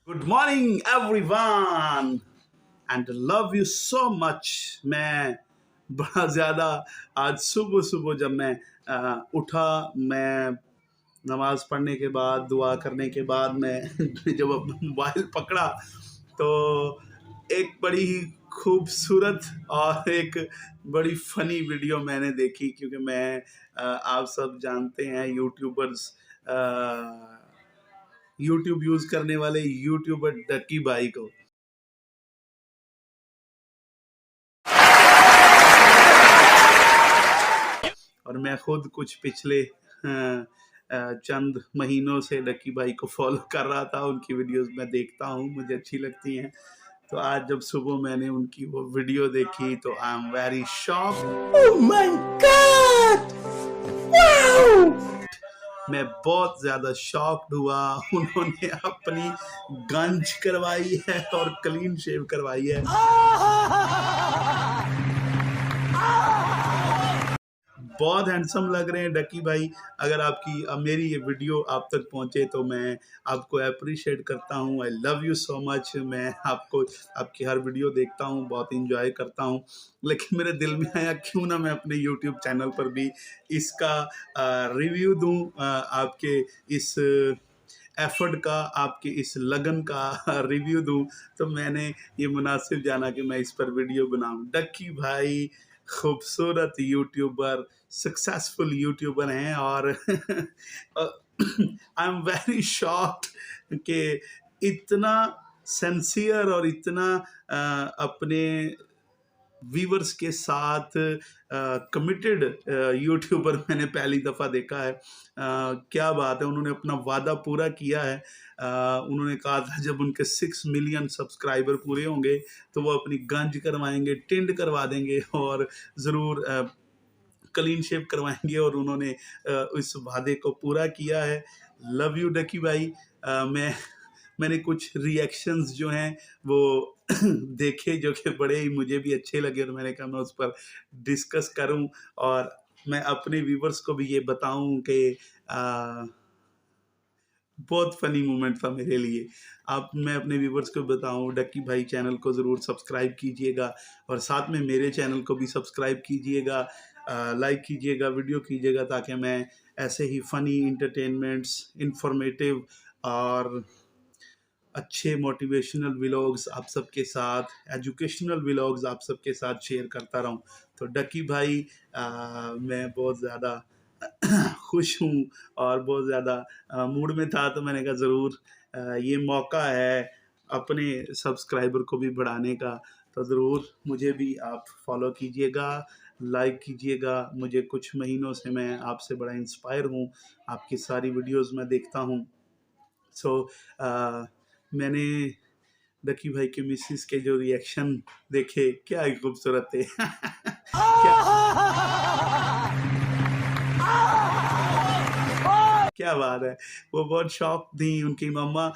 Good morning everyone and love you so much. मैं बड़ा ज़्यादा आज सुबह सुबह जब मैं उठा, मैं नमाज पढ़ने के बाद दुआ करने के बाद मैं जब अपना मोबाइल पकड़ा तो एक बड़ी ही खूबसूरत और एक बड़ी फनी वीडियो मैंने देखी, क्योंकि मैं आप सब जानते हैं यूट्यूबर्स, यूट्यूब यूज़ करने वाले यूट्यूबर डक्की भाई को। और मैं खुद कुछ पिछले चंद महीनों से डक्की भाई को फॉलो कर रहा था, उनकी वीडियोस मैं देखता हूँ, मुझे अच्छी लगती हैं। तो आज जब सुबह मैंने उनकी वो वीडियो देखी तो I am very shocked. Oh my God, wow! मैं बहुत ज़्यादा शॉक्ड हुआ। उन्होंने अपनी गंज करवाई है और क्लीन शेव करवाई है। बहुत हैंडसम लग रहे हैं डक्की भाई। अगर आपकी मेरी ये वीडियो आप तक पहुंचे तो मैं आपको अप्रिशिएट करता हूं। I love you so much. मैं आपको आपकी हर वीडियो देखता हूं, बहुत इंजॉय करता हूं। लेकिन मेरे दिल में आया क्यों ना मैं अपने यूट्यूब चैनल पर भी इसका रिव्यू दूं, आपके इस एफर्ट का, आपके इस लगन का रिव्यू दूं। तो मैंने ये मुनासिब जाना कि मैं इस पर वीडियो बनाऊं। डक्की भाई खूबसूरत यूट्यूबर, सक्सेसफुल यूट्यूबर हैं और आई एम वेरी शॉक्ड कि इतना सिंसियर और इतना अपने व्यूवर्स के साथ कमिटेड यूट्यूबर मैंने पहली दफ़ा देखा है। क्या बात है, उन्होंने अपना वादा पूरा किया है। उन्होंने कहा था जब उनके 6 मिलियन सब्सक्राइबर पूरे होंगे तो वो अपनी गंज करवाएंगे, टिंड करवा देंगे और ज़रूर क्लीन शेव करवाएंगे, और उन्होंने इस वादे को पूरा किया है। लव यू डक्की भाई। मैंने कुछ रिएक्शंस जो हैं वो देखे जो कि बड़े ही मुझे भी अच्छे लगे, और मैंने कहा मैं उस पर डिस्कस करूं और मैं अपने व्यूवर्स को भी ये बताऊं कि बहुत फनी मोमेंट था मेरे लिए। मैं अपने व्यूवर्स को बताऊं, डक्की भाई चैनल को ज़रूर सब्सक्राइब कीजिएगा और साथ में मेरे चैनल को भी सब्सक्राइब कीजिएगा, लाइक कीजिएगा, वीडियो कीजिएगा, ताकि मैं ऐसे ही फ़नी इंटरटेनमेंट्स, इंफॉर्मेटिव और अच्छे मोटिवेशनल व्लॉग्स आप सबके साथ, एजुकेशनल व्लॉग्स आप सबके साथ शेयर करता रहूं। तो डक्की भाई, मैं बहुत ज़्यादा खुश हूँ और बहुत ज़्यादा मूड में था, तो मैंने कहा ज़रूर ये मौका है अपने सब्सक्राइबर को भी बढ़ाने का। तो ज़रूर मुझे भी आप फॉलो कीजिएगा, लाइक कीजिएगा। मुझे कुछ महीनों से मैं आपसे बड़ा इंस्पायर हूँ, आपकी सारी वीडियोस मैं देखता हूँ। सो मैंने डक्की भाई के मिसिस के जो रिएक्शन देखे, क्या ही खूबसूरत थे। क्या बात है, वो बहुत शॉक थी। उनकी मम्मा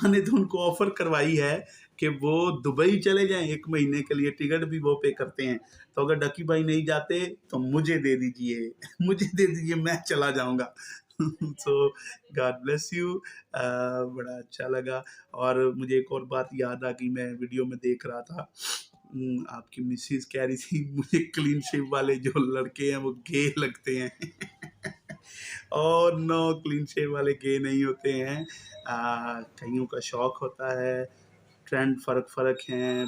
ने तो उनको ऑफर करवाई है कि वो दुबई चले जाएं 1 महीने के लिए, टिकट भी वो पे करते हैं। तो अगर डक्की भाई नहीं जाते तो मुझे दे दीजिए, मुझे दे दीजिए, मैं चला जाऊंगा। सो गॉड ब्लेस यू। बड़ा अच्छा लगा। और मुझे एक और बात याद आ गई, मैं वीडियो में देख रहा था, आपकी मिसेज कह रही थी मुझे क्लीन शेव वाले जो लड़के हैं वो गे लगते हैं। और नो, क्लीन शेव वाले गे नहीं होते हैं। कईयों का शौक होता है, ट्रेंड फ़र्क हैं,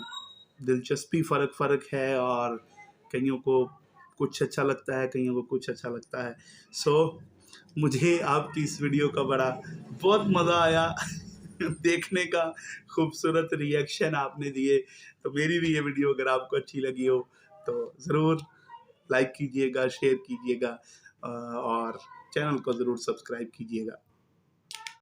दिलचस्पी फ़र्क है, और कईयों को कुछ अच्छा लगता है, कईयों को कुछ अच्छा लगता है। सो मुझे आपकी इस वीडियो का बहुत मज़ा आया देखने का, खूबसूरत रिएक्शन आपने दिए। तो मेरी भी ये वीडियो अगर आपको अच्छी लगी हो तो ज़रूर लाइक कीजिएगा, शेयर कीजिएगा और चैनल को ज़रूर सब्सक्राइब कीजिएगा।